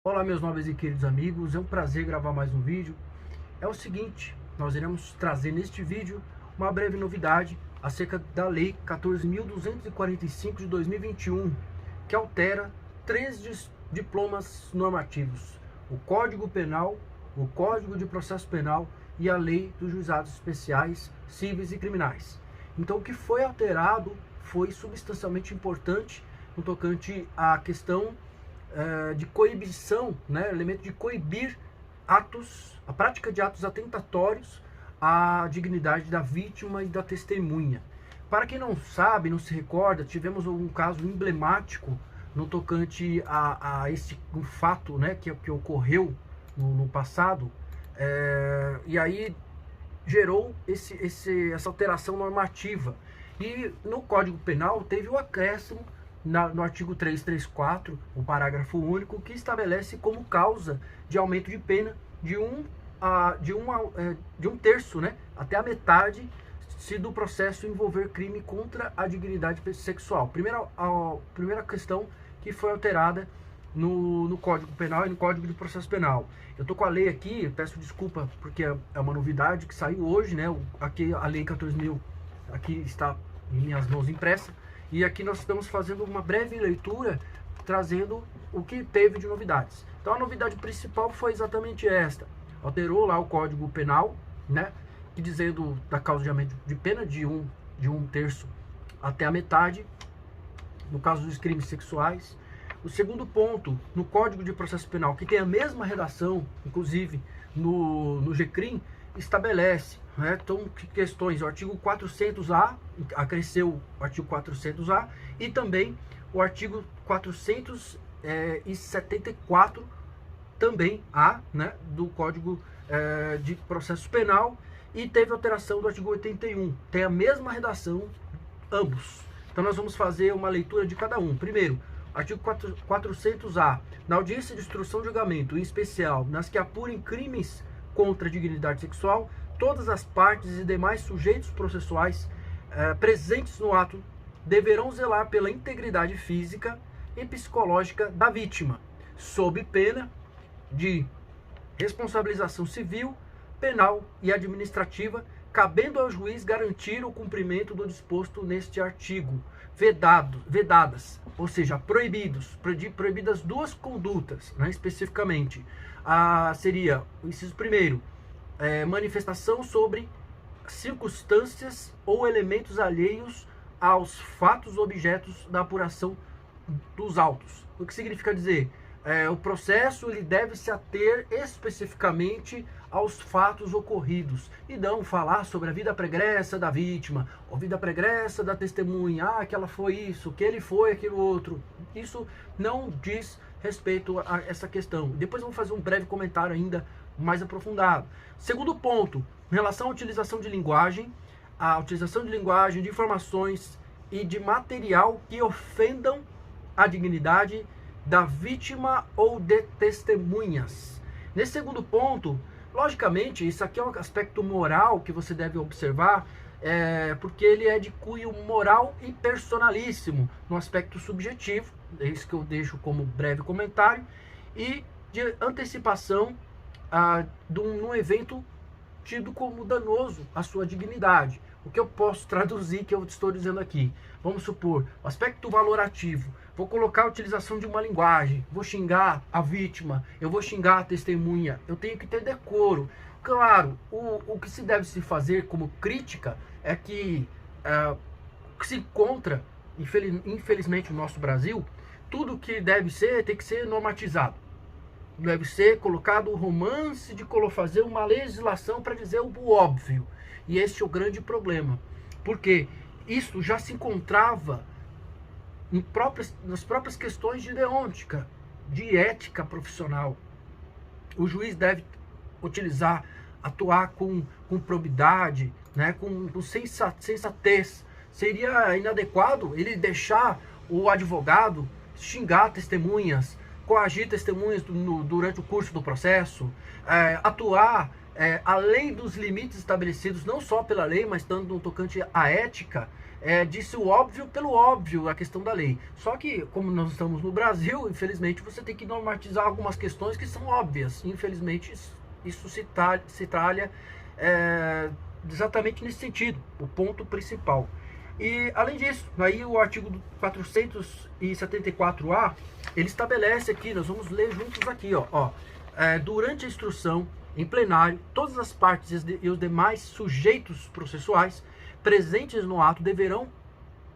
Olá, meus nobres e queridos amigos, é um prazer gravar mais um vídeo. É o seguinte, nós iremos trazer neste vídeo uma breve novidade acerca da Lei 14.245 de 2021, que altera três diplomas normativos: o Código Penal, o Código de Processo Penal e a Lei dos Juizados Especiais Cíveis e Criminais. Então, o que foi alterado foi substancialmente importante no tocante à questão de coibição, né, elemento de coibir atos, a prática de atos atentatórios à dignidade da vítima e da testemunha. Para quem não sabe, não se recorda, tivemos um caso emblemático no tocante a esse um fato, né, que ocorreu no passado, e aí gerou essa alteração normativa. E no Código Penal teve o acréscimo no artigo 334, o parágrafo único, que estabelece como causa de aumento de pena de um terço, né, até a metade, se do processo envolver crime contra a dignidade sexual. A primeira questão que foi alterada no Código Penal e no Código de Processo Penal. Eu estou com a lei aqui, peço desculpa porque é uma novidade que saiu hoje, né? Aqui a lei 14.000 aqui está em minhas mãos impressa, e aqui nós estamos fazendo uma breve leitura, trazendo o que teve de novidades. Então a novidade principal foi exatamente esta: alterou lá o Código Penal, né, que dizendo da causa de aumento de pena de um terço até a metade, no caso dos crimes sexuais. O segundo ponto, no Código de Processo Penal, que tem a mesma redação, inclusive no GCRIM, estabelece, né, então, questões, o artigo 400A, acresceu o artigo 400A, e também o artigo 474, também A, né, do Código de Processo Penal, e teve alteração do artigo 81, tem a mesma redação, ambos. Então nós vamos fazer uma leitura de cada um. Primeiro, artigo 400A, na audiência de instrução de julgamento, em especial nas que apurem crimes contra a dignidade sexual, todas as partes e demais sujeitos processuais presentes no ato deverão zelar pela integridade física e psicológica da vítima, sob pena de responsabilização civil, penal e administrativa, cabendo ao juiz garantir o cumprimento do disposto neste artigo. Vedadas, ou seja, proibidas duas condutas, né, especificamente. Seria o inciso primeiro, manifestação sobre circunstâncias ou elementos alheios aos fatos objetos da apuração dos autos. O que significa dizer? O processo ele deve se ater especificamente aos fatos ocorridos e não falar sobre a vida pregressa da vítima, ou vida pregressa da testemunha, que ela foi isso, que ele foi aquilo outro. Isso não diz respeito a essa questão. Depois vamos fazer um breve comentário ainda mais aprofundado. Segundo ponto, em relação à utilização de linguagem, de informações e de material que ofendam a dignidade da vítima ou de testemunhas. Nesse segundo ponto, logicamente, isso aqui é um aspecto moral que você deve observar, porque ele é de cunho moral e personalíssimo, no aspecto subjetivo, é isso que eu deixo como breve comentário, e de antecipação de um evento tido como danoso à sua dignidade. O que eu posso traduzir que eu estou dizendo aqui? Vamos supor, o aspecto valorativo. Vou colocar a utilização de uma linguagem, vou xingar a vítima, eu vou xingar a testemunha, eu tenho que ter decoro. Claro, o que se deve se fazer como crítica é que se encontra, infelizmente no nosso Brasil, tudo que deve ser, tem que ser normatizado. Deve ser colocado o romance de fazer uma legislação para dizer o óbvio. E esse é o grande problema. Porque isso já se encontrava nas próprias questões de deontica, de ética profissional. O juiz deve atuar com probidade, né, com sensatez. Seria inadequado ele deixar o advogado xingar testemunhas, coagir testemunhas durante o curso do processo, atuar além dos limites estabelecidos, não só pela lei, mas tanto no tocante à ética, disse o óbvio pelo óbvio, a questão da lei. Só que, como nós estamos no Brasil, infelizmente você tem que normatizar algumas questões que são óbvias. Infelizmente isso se talha exatamente nesse sentido, o ponto principal. E além disso, aí o artigo 474A, ele estabelece aqui, nós vamos ler juntos aqui, durante a instrução em plenário, todas as partes e os demais sujeitos processuais presentes no ato deverão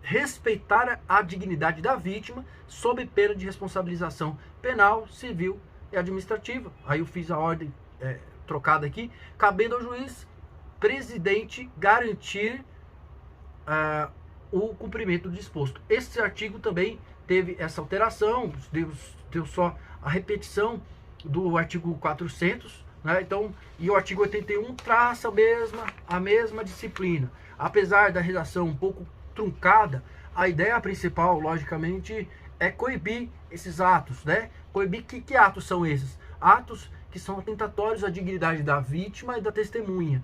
respeitar a dignidade da vítima sob pena de responsabilização penal, civil e administrativa. Aí eu fiz a ordem trocada aqui, cabendo ao juiz presidente garantir o cumprimento do disposto. Esse artigo também teve essa alteração, deu só a repetição do artigo 400, né? Então, e o artigo 81 traça a mesma disciplina. Apesar da redação um pouco truncada, a ideia principal, logicamente, é coibir esses atos, né? Coibir que atos são esses? Atos que são atentatórios à dignidade da vítima e da testemunha.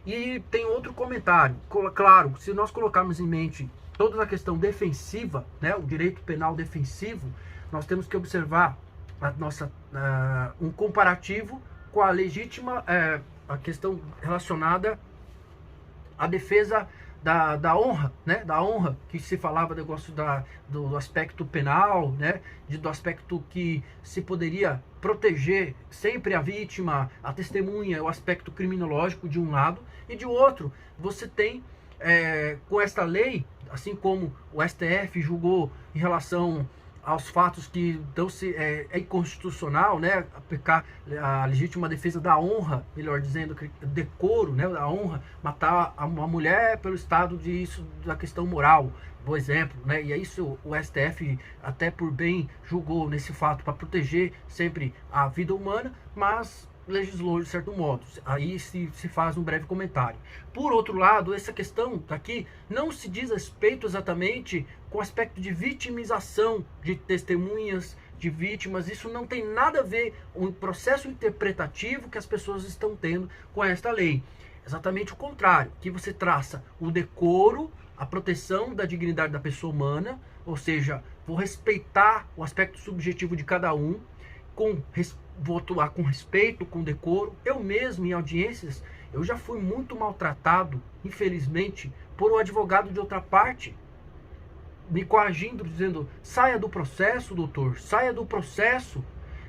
E tem outro comentário, claro, se nós colocarmos em mente toda a questão defensiva, né, o direito penal defensivo, nós temos que observar um comparativo com a legítima, a questão relacionada à defesa da honra, né, da honra, que se falava do aspecto penal, né, do aspecto que se poderia proteger sempre a vítima, a testemunha, o aspecto criminológico de um lado, e de outro, você tem, com esta lei, assim como o STF julgou em relação aos fatos que é inconstitucional, né, aplicar a legítima defesa da honra, melhor dizendo, decoro, né, da honra, matar uma mulher pelo estado da questão moral, por exemplo, né, e é isso o STF até por bem julgou nesse fato para proteger sempre a vida humana, mas legislou de certo modo. Aí se faz um breve comentário. Por outro lado, essa questão aqui não se diz respeito exatamente com o aspecto de vitimização de testemunhas, de vítimas. Isso não tem nada a ver com o processo interpretativo que as pessoas estão tendo com esta lei. Exatamente o contrário, que você traça o decoro, a proteção da dignidade da pessoa humana, ou seja, vou respeitar o aspecto subjetivo de cada um, vou atuar com respeito, com decoro. Eu mesmo, em audiências, eu já fui muito maltratado, infelizmente, por um advogado de outra parte, me coagindo, dizendo, saia do processo, doutor, saia do processo,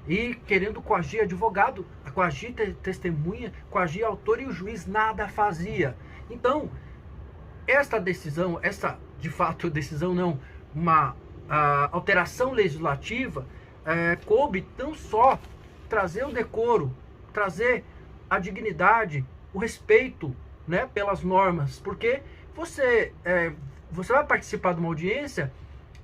e querendo coagir advogado, coagir testemunha, coagir autor, e o juiz nada fazia. Então, esta decisão, de fato, decisão não, uma alteração legislativa, coube não só trazer o decoro, trazer a dignidade, o respeito, né, pelas normas, porque você vai participar de uma audiência,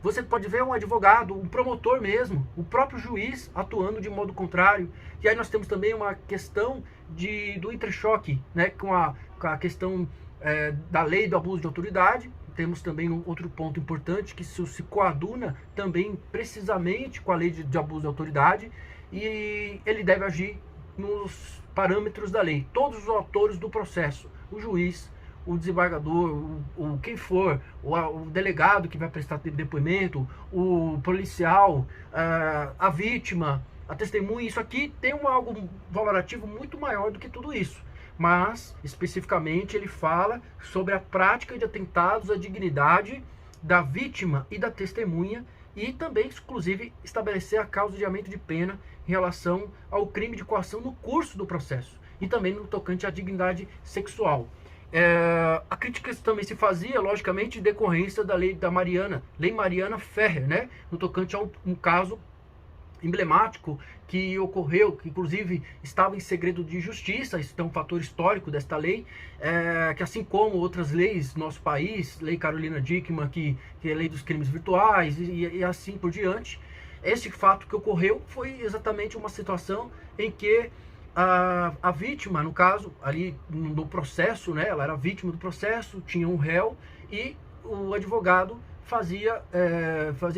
você pode ver um advogado, um promotor mesmo, o próprio juiz atuando de modo contrário. E aí nós temos também uma questão do entrechoque, né, com a questão da lei do abuso de autoridade. Temos também um outro ponto importante, que isso se coaduna também precisamente com a lei de abuso de autoridade, e ele deve agir nos parâmetros da lei. Todos os autores do processo, o juiz, o desembargador, quem for, o delegado que vai prestar depoimento, o policial, a vítima, a testemunha, isso aqui tem algo valorativo muito maior do que tudo isso. Mas, especificamente, ele fala sobre a prática de atentados à dignidade da vítima e da testemunha, e também, inclusive, estabelecer a causa de aumento de pena em relação ao crime de coação no curso do processo, e também no tocante à dignidade sexual. A crítica também se fazia, logicamente, em decorrência da lei Mariana Ferrer, né, no tocante a um caso emblemático que ocorreu, que inclusive estava em segredo de justiça. Isso é um fator histórico desta lei, que assim como outras leis do nosso país, lei Carolina Dickmann, que é a lei dos crimes virtuais, e assim por diante, esse fato que ocorreu foi exatamente uma situação em que a vítima, no caso, ali no processo, né, ela era vítima do processo, tinha um réu, e o advogado fazia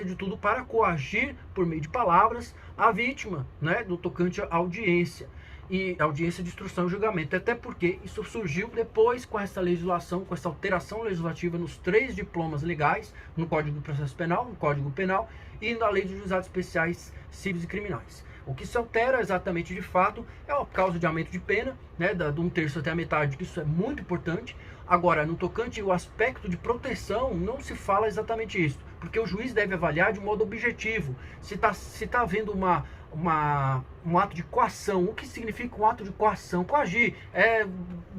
de tudo para coagir, por meio de palavras, a vítima, né, do tocante à audiência. e audiência de instrução e julgamento, até porque isso surgiu depois com essa legislação, com essa alteração legislativa nos 3 diplomas legais, no Código do Processo Penal, no Código Penal e na Lei de Juizados Especiais Civis e Criminais. O que se altera exatamente de fato é a causa de aumento de pena, né, de 1/3 até a metade, que isso é muito importante. Agora, no tocante ao aspecto de proteção, não se fala exatamente isso, porque o juiz deve avaliar de modo objetivo se tá havendo um ato de coação. O que significa um ato de coação? Coagir é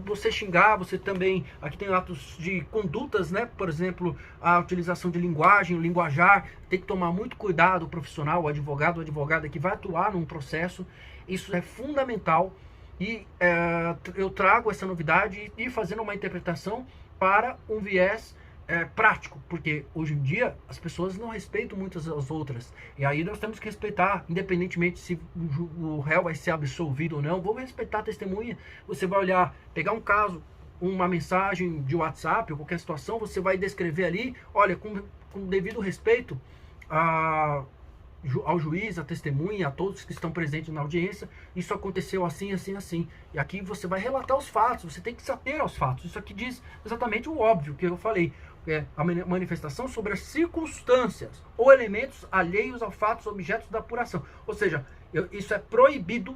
você xingar, você também, aqui tem atos de condutas, né? Por exemplo, a utilização de linguagem, o linguajar, tem que tomar muito cuidado o profissional, o advogado ou advogada que vai atuar num processo, isso é fundamental. E eu trago essa novidade e fazendo uma interpretação para um viés prático, porque hoje em dia as pessoas não respeitam muitas as outras, e aí nós temos que respeitar, independentemente se o réu vai ser absolvido ou não, vamos respeitar a testemunha. Você vai olhar, pegar um caso, uma mensagem de WhatsApp ou qualquer situação, você vai descrever ali, olha, com devido respeito ao juiz, à testemunha, a todos que estão presentes na audiência, isso aconteceu assim, assim, assim. E aqui você vai relatar os fatos, você tem que se ater aos fatos. Isso aqui diz exatamente o óbvio que eu falei. É a manifestação sobre as circunstâncias ou elementos alheios aos fatos objetos da apuração. Ou seja, isso é proibido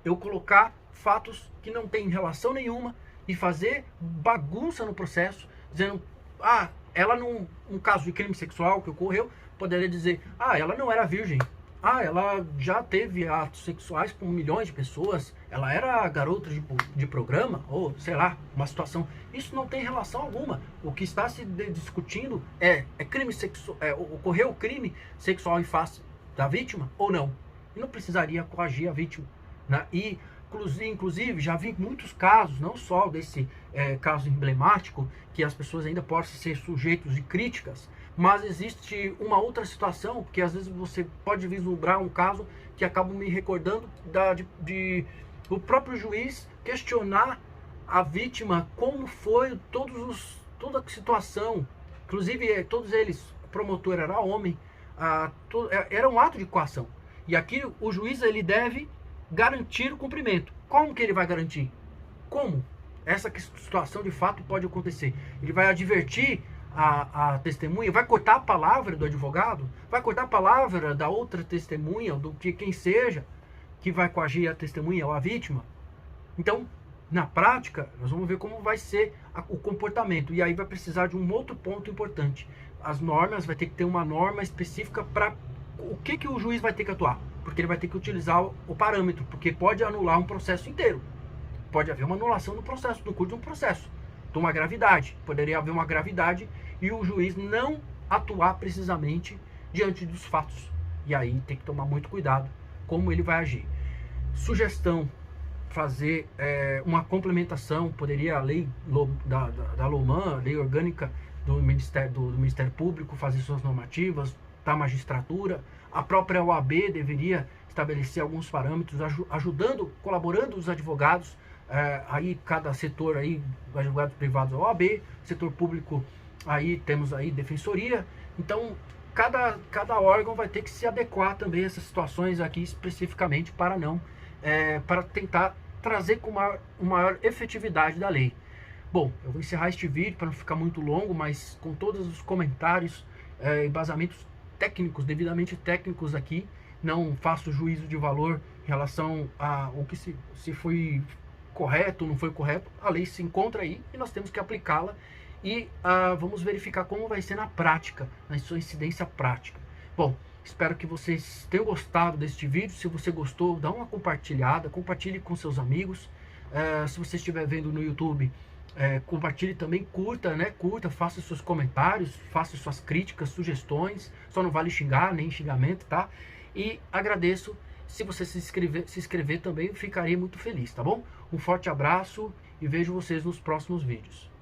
eu colocar fatos que não têm relação nenhuma e fazer bagunça no processo, dizendo, ela num caso de crime sexual que ocorreu, poderia dizer, ela não era virgem, ela já teve atos sexuais com milhões de pessoas, ela era garota de programa, ou sei lá, uma situação. Isso não tem relação alguma. O que está se discutindo é crime sexual, ocorreu o crime sexual em face da vítima ou não. E não precisaria coagir a vítima, né? E inclusive já vi muitos casos, não só desse caso emblemático, que as pessoas ainda possam ser sujeitos de críticas, mas existe uma outra situação, que às vezes você pode vislumbrar um caso que acaba me recordando o próprio juiz questionar a vítima como foi toda a situação, inclusive todos eles, o promotor era homem, era um ato de coação. E aqui o juiz ele deve garantir o cumprimento. Como que ele vai garantir? Como essa situação de fato pode acontecer? Ele vai advertir a testemunha, vai cortar a palavra do advogado, vai cortar a palavra da outra testemunha, do que quem seja que vai coagir a testemunha ou a vítima. Então, na prática, nós vamos ver como vai ser o comportamento. E aí vai precisar de um outro ponto importante. As normas, vai ter que ter uma norma específica para o que o juiz vai ter que atuar. Porque ele vai ter que utilizar o parâmetro, porque pode anular um processo inteiro. Pode haver uma anulação no processo, no curso de um processo, de uma gravidade. Poderia haver uma gravidade e o juiz não atuar precisamente diante dos fatos. E aí tem que tomar muito cuidado como ele vai agir. Sugestão, fazer uma complementação, poderia a lei da LOMAN, a lei orgânica do Ministério Público, fazer suas normativas, da magistratura. A própria OAB deveria estabelecer alguns parâmetros, colaborando os advogados, aí cada setor, aí, advogados privados, a OAB, setor público, aí temos aí defensoria. Então, cada órgão vai ter que se adequar também a essas situações aqui especificamente para tentar trazer com uma maior efetividade da lei. Bom, eu vou encerrar este vídeo para não ficar muito longo, mas com todos os comentários, embasamentos técnicos, devidamente técnicos aqui. Não faço juízo de valor em relação ao que se foi correto ou não foi correto. A lei se encontra aí e nós temos que aplicá-la e vamos verificar como vai ser na prática, na sua incidência prática. Bom, espero que vocês tenham gostado deste vídeo. Se você gostou, dá uma compartilhada, compartilhe com seus amigos. Se você estiver vendo no YouTube, compartilhe também, curta, faça seus comentários, faça suas críticas, sugestões. Só não vale xingar, nem xingamento, tá? E agradeço. Se você se inscrever também, ficarei muito feliz, tá bom? Um forte abraço e vejo vocês nos próximos vídeos.